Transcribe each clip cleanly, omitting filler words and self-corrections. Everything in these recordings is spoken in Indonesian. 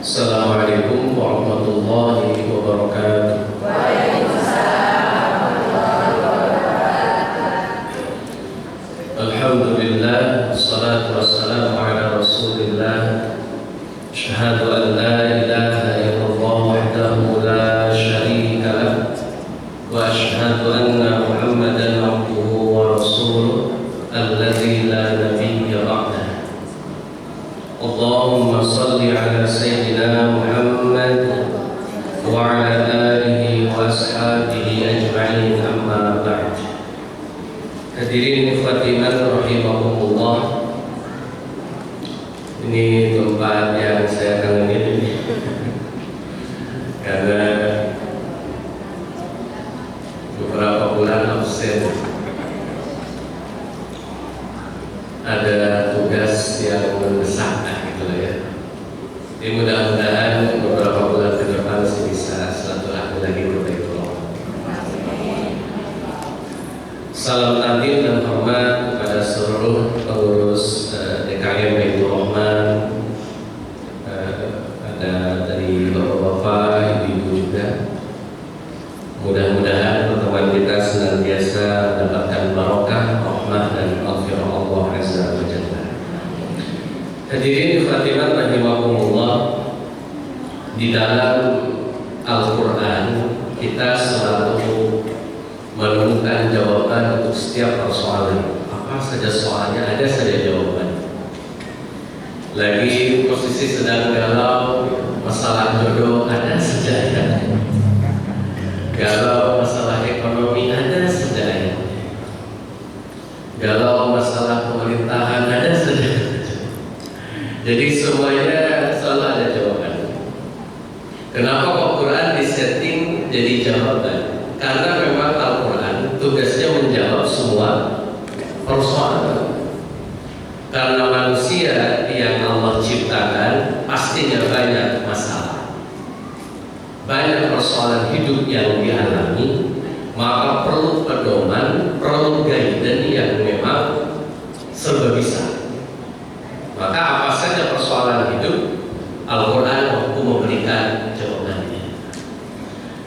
Assalamualaikum warahmatullahi wabarakatuh. Waalaikumsalam warahmatullahi wabarakatuh. Alhamdulillah, wassalatu wassalamu ala rasulillah. Asyhadu an la ilaha illallah wahdahu la syarika lah, wa asyhadu anna Muhammadan abduhu wa rasuluh alladzi la nabiyya ba'dah. Allahumma salli ala sayyidina Muhammad wa ala alihi wa ashabihi ajma'in, amma ba'd. Hadirin ikhwatiman rahimahumullah, ini tempat yang saya kangenin karena beberapa bulan absen, ada tugas yang mendesak gitu ya. Jadi mudah-mudahan beberapa bulan ke depan bisa silaturahmi lagi ke Baitullah. Salam takdim dan hormat kepada seluruh pengurus DKM Baitur Rahman, ada dari bapak-bapak, ibu-ibu juga. Mudah-mudahan pertemuan kita senantiasa mendapatkan barokah, rahmah dan maghfirah Allah Azza wa Jalla. Hadirin khatimat rahimahumullah, di dalam Al-Quran kita selalu menemukan jawaban untuk setiap persoalan. Apa saja soalnya, ada saja jawaban. Lagi posisi sedang galau, masalah jodoh, ada saja ayatnya. Galau masalah ekonomi, ada saja ayatnya. Galau masalah pemerintahan, ada saja. Jadi semuanya selalu ada jawaban. Kenapa kok Quran disetting jadi jawaban? Karena memang Al-Quran tugasnya menjawab semua persoalan. Karena manusia yang Allah ciptakan pastinya banyak masalah, banyak persoalan hidup yang dialami, maka perlu pedoman, perlu guidance yang memang serba bisa. Maka apa saja persoalan hidup, Al-Quran mampu memberikan jawabannya.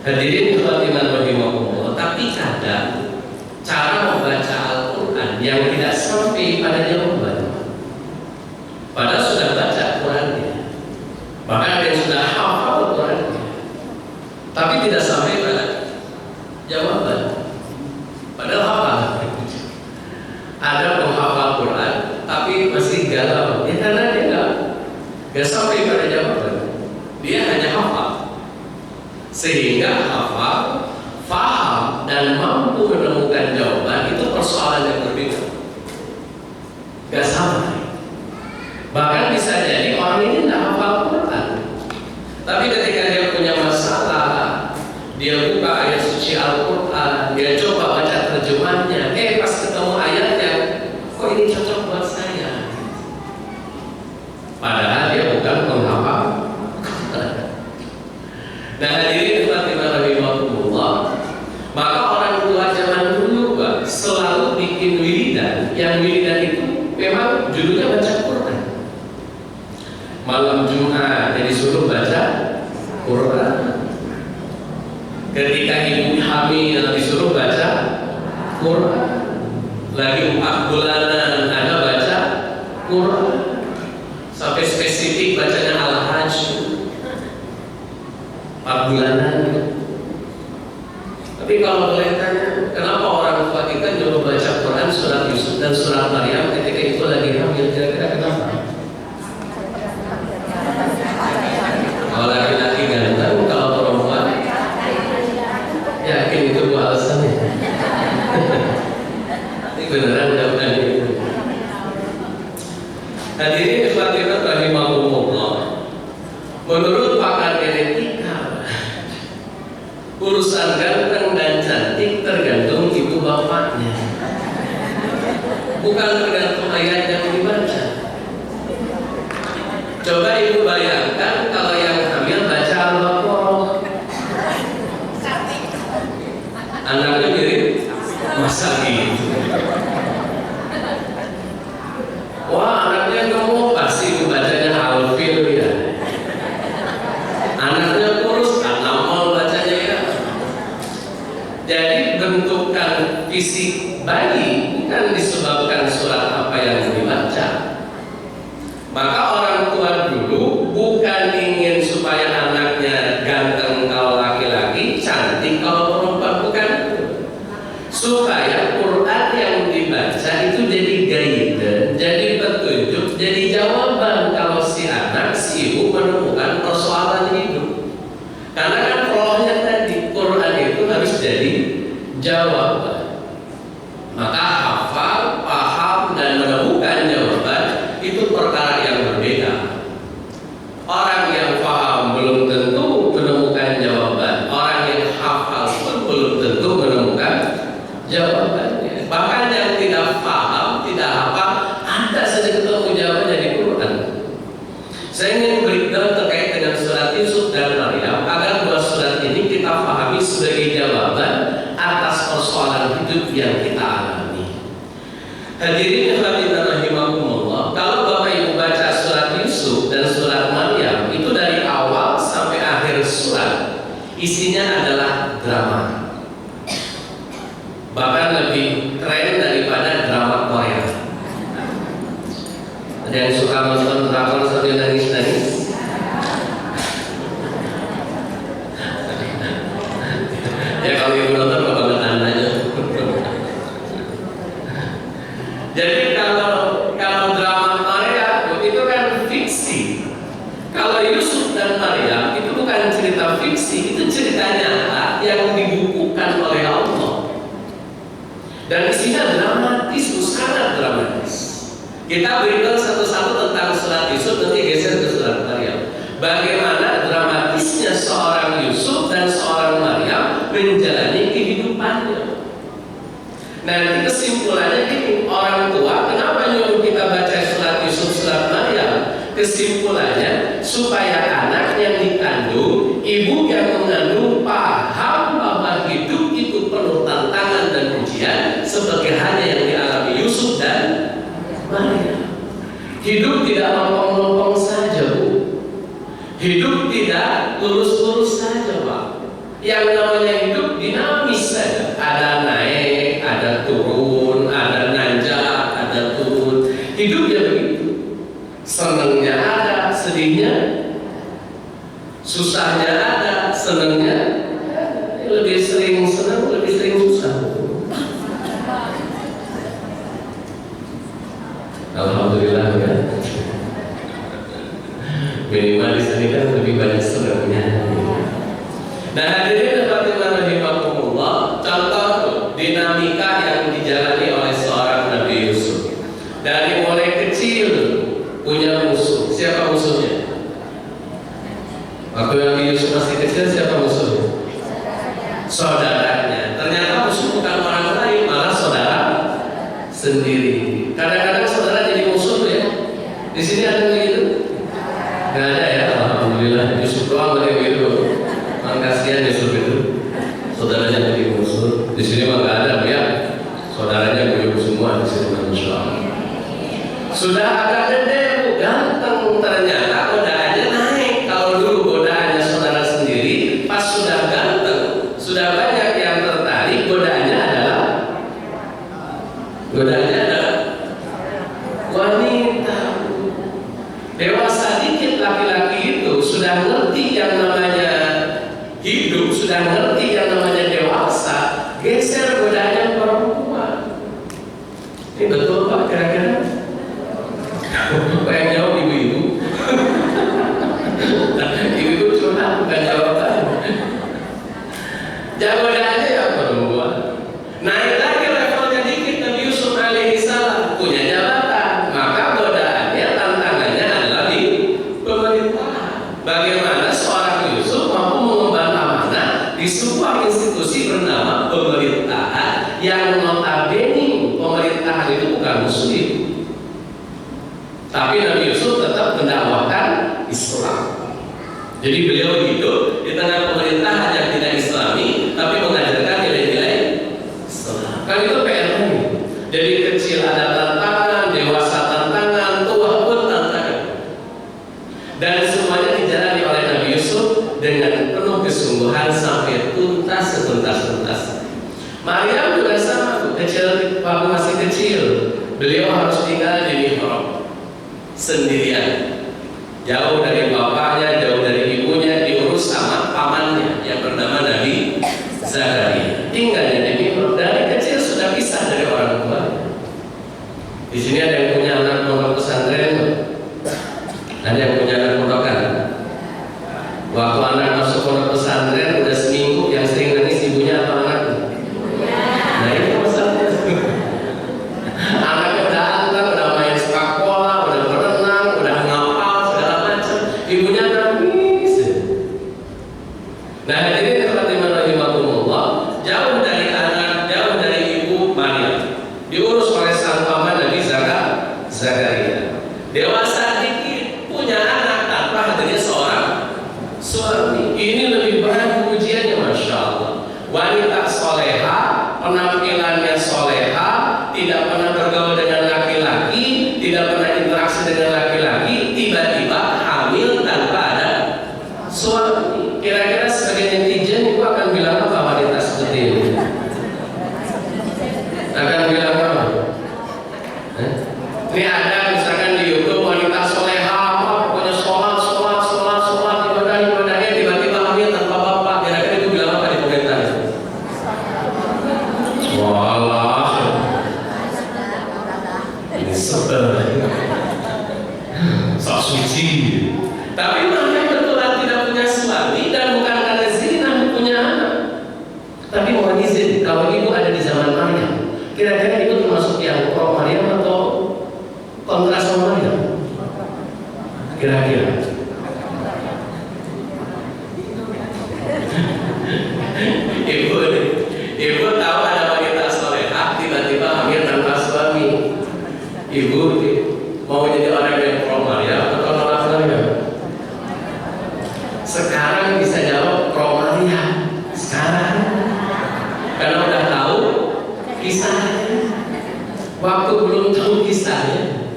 Hadirin khatiman rahimahumullah, tapi kadang cara membaca Al-Quran yang tidak sampai pada jawaban. Padahal sudah baca Qurannya, bahkan ada yang sudah hafal Qurannya, tapi tidak sampai pada jawaban. Padahal hafal. Ada penghafal Quran tapi masih galau, ya karena dia nggak sampai pada jawaban. Dia hanya hafal, sehingga hafal, faham dan mampu menemukan jawaban itu persoalan yang berbeda, nggak sama. Bahkan bisa jadi orang ini tidak hafal Quran, tapi ketika dia punya masalah, dia buka ayat suci Al-Quran, dia coba baca terjemahnya, pas ketemu ayatnya, kok ini cocok buat saya. Padahal dia bukan penghafal. Nah hadirin khatimat rahimahumullah, maka orang tua zaman dulu selalu bikin wiridan, yang wiridan itu memang judulnya baca Quran. Malam Jumat jadi disuruh baca Quran. Ketika ibu hamil disuruh baca Quran. Lagi 4 bulanan ada baca Quran. Sampai spesifik bacanya Al-Hajj 4 bulanan. Tapi kalau boleh tanya, kenapa orang tua kita nyuruh baca Quran surat Yusuf dan surat Maryam ketika itu lagi hamil? Kira-kira kenapa? Kalau laki-laki ganteng, kalau perempuan yakin itu buat alasannya. Ini beneran jawaban itu. Hadirin khatimat rahimahumullah, menurut pakar genetika, urusan ganteng dan cantik tergantung ibu bapaknya, bukan tergantung ayat yang dibaca. Coba ibu bayangkan kalau yang hamil baca Al-Baqarah, anaknya mirip masa gitu. Wah, anaknya kamu pasti bacanya Al-Fil ya. fisik bayi bukan disebabkan surat apa yang dibaca. Maka orang tua dulu bukan ingin supaya anaknya ganteng kalau laki-laki, cantik kalau perempuan, bukan. Supaya Quran yang dibaca itu jadi guidance, jadi petunjuk, jadi jawaban kalau si anak, si ibu menemukan persoalan hidup. Karena kan rohnya tadi, Quran itu harus jadi jawaban. Maka hafal, paham, dan menemukan jawaban itu perkara yang berbeda. Orang yang paham belum tentu menemukan jawaban. Orang yang hafal pun belum tentu menemukan jawabannya. Bahkan yang tidak paham, tidak hafal, ada saja ketemu jawabannya di Quran. Saya ingin breakdown terkait dengan surat Yusuf dan Maryam agar dua surat ini kita pahami sebagai jawaban atas persoalan hidup yang kita alami. Hadirin hadirat rahimakumullah, kalau Bapak Ibu baca surat Yusuf dan surat Maryam itu dari awal sampai akhir surat isinya adalah drama. Bahkan lebih keren daripada drama Korea. Ada yang suka nonton drakor sambil nangis-nangis? Ya kalau ibu nonton bapak ngetan aja. Jadi kalau drama Korea itu kan fiksi. Kalau Yusuf dan Maryam itu bukan cerita fiksi, itu cerita nyata yang dibukukan oleh Allah. Dan isinya dramatis, sangat dramatis. Kita berikan satu-satu tentang surat Yusuf, nanti geser ke surat Maryam. Bagaimana dramatisnya seorang Yusuf dan seorang Maryam menjalani kehidupannya. Nanti kesimpulannya ini, orang tua kenapa nyuruh kita baca surat Yusuf, surat Maryam? Kesimpulannya supaya anak yang dikandung, ibu yang mengandung paham bahwa hidup itu penuh tantangan dan ujian seperti halnya yang dialami Yusuf dan Maryam. Hidup tidak lompong-lompong saja, Bu. Hidup tidak lurus-lurus saja, Pak. Yang namanya hidup dinamis saja. Ada naik, ada turun, ada nanjak, ada turun. Hidupnya begitu. Senangnya ada, sedihnya, susahnya ada, senangnya. Lebih sering senang, lebih sering susah. Alhamdulillah ya. Minimal di sini kan lebih banyak senangnya. Nah, hadirin rahimakumullah, contoh dinamika yang dijalani oleh seorang Nabi Yusuf. Dari mulai kecil punya musuh. Siapa musuhnya? Waktu Nabi Yusuf masih kecil, siapa musuhnya? Saudaranya. Ternyata musuh bukan orang lain, malah saudara sendiri. Kadang-kadang saudara jadi musuh ya. Di sini ada begitu? Nggak ada ya. Alhamdulillah. Yusuf doang begitu. Kasihan Yusuf itu, saudaranya jadi musuh. Di sini mah nggak ada ya. Saudaranya buyut semua di sini, masya Allah. Sudah agak gede, Bu, ganteng, ternyata godaannya naik. Kalau dulu godaannya saudara sendiri, pas sudah ganteng, sudah banyak yang tertarik, godaannya adalah wanita. Dewasa dikit laki-laki itu sudah ngerti yang namanya hidup, sudah ngerti yang namanya dewasa, geser godaannya perempuan. Ini betul Pak kira-kira? Yang jawab ibu-ibu. Ibu-ibu curhat bukan jawaban. Godaannya ya perempuan. Naik lagi levelnya dikit, Nabi Yusuf alaihissalam punya jabatan, maka godaannya, tantangannya adalah di pemerintahan. Bagaimana seorang Yusuf mampu mengemban amanah di sebuah institusi bernama pemerintahan yang notabene pemerintahan itu bukan muslim, tapi Nabi Yusuf tetap mendakwahkan Islam. Jadi beliau hidup di tengah pemerintahan yang tidak Islami, tapi mengajarkan nilai-nilai Islam. Kan itu PR-nya. Jadi kecil ada tantangan, dewasa tantangan, tua pun tantangan. Dan semuanya dijalani oleh Nabi Yusuf dengan penuh kesungguhan sampai tuntas setuntas-tuntas. Maryam juga sama, Bu. waktu masih kecil, beliau harus tinggal di mihrab sendirian, jauh dari bapaknya, jauh dari ibunya, diurus sama pamannya yang bernama Nabi Zakaria. Tinggalnya di mihrab, dari kecil sudah pisah dari orang tua. Di sini ada yang punya anak pondok pesantren, ada yang punya anak pondokan. Waktu anak masuk pondok pesantren udah seminggu, yang sering nangis ibunya atau anaknya? Nah ini masalahnya. Anaknya datang, udah main sepak bola, udah berenang, udah ngapal segala macam, ibunya nangis. Nah hadirin khatiman rahimakumullah, jauh dari anak, jauh dari ibu Maryam, diurus oleh sang paman Nabi Zakaria. Dewasa dikit, punya anak tanpa hadirnya seorang suami. Ini lebih berat ujiannya, masya Allah. Wanita soleha, penampilannya soleha, tidak pernah bergaul dengan laki-laki, tidak pernah interaksi dengan laki-laki, tiba-tiba hamil tanpa ada suami. Kira-kira sebagai netizen itu akan bilang apa wanita seperti ini? Akan bilang apa? Ini ada misalkan di YouTube wanita soleha, pokoknya sholat, ibadahnya tiba-tiba hamil tanpa bapak. Kira-kira itu bilang apa di komentar? Walah, ini sebel, sok suci. Tapi Maryam betulan tidak punya suami dan bukan karena zina punya anak. Tapi mohon izin, kalau ibu ada di zaman Maryam, kira-kira ibu termasuk yang pro Maryam atau kontra sama Maryam? Kira-kira? Ibu tahu ada wanita solehah tiba-tiba hamil tanpa suami. Ibu mau jadi orang yang pro Maryam atau nolak Maryam? Sekarang bisa jawab pro Maryam. Sekarang karena udah tahu kisahnya. Waktu belum tahu kisahnya,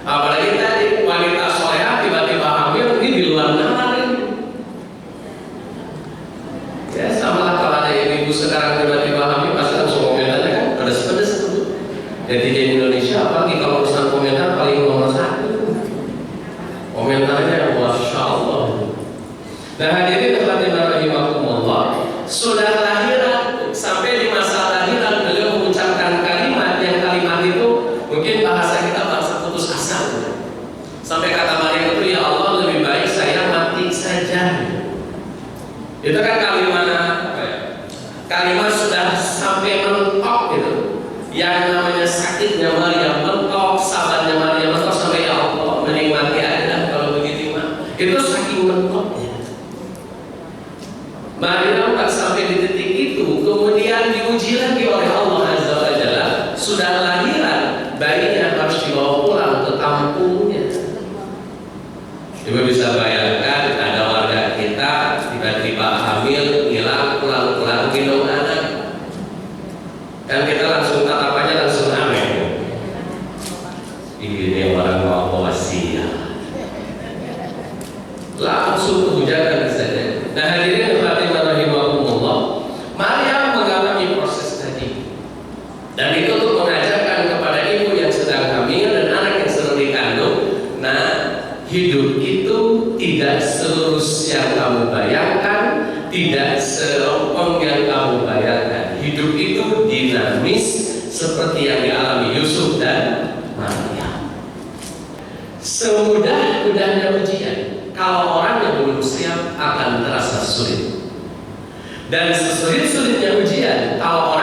apalagi tadi wanita solehah tiba-tiba hamil, ini di luar nalar ini. Ya sama lah kalau ada ibu sekarang tiba-tiba hamil, pasti langsung komentarnya kan pedes-pedes tuh. Jadi di Indonesia apalagi kalau urusan komentar paling nomor 1. Komentarnya masya Allah. Nah hadirin rahimakumullah, sudah lahiran, sampai di masa lahiran beliau mengucapkan kalimat yang kalimat itu mungkin bahasa kita bahasa putus asa. Sampai kata Maryam itu, ya Allah lebih baik saya mati saja. Itu kan kalimat apa ya? Kalimat sudah sampai mentok gitu. Yang namanya sakitnya Maryam mentok, sabarnya Maryam mentok, sampai ya Allah mending mati aja kalau begitu mah. Itu saking mentoknya. Maryam tak sampai di titik itu, kemudian diuji lagi oleh Allah Azza wa Jalla. Sudah lahiran, bayinya harus dibawa pulang ke kampungnya. Ibu bisa bayangkan ada warga kita tiba-tiba hamil, hilang, pulang gendong anak, dan kita langsung tatapannya langsung aneh. Ini orang mau wasiat, langsung kehujatan saja. Nah hadirin rahimahumullah, Maryam mengalami proses tadi, dan itu untuk mengajarkan kepada ibu yang sedang hamil dan anak yang sedang dikandung. Nah, hidup itu tidak selurus yang kamu bayangkan, tidak serompong yang kamu bayangkan. Hidup itu dinamis seperti yang dialami Yusuf dan Maryam. Semudah-mudahnya ujian, kalau orang yang belum siap akan terasa sulit. Dan sesulit-sulitnya ujian, kalau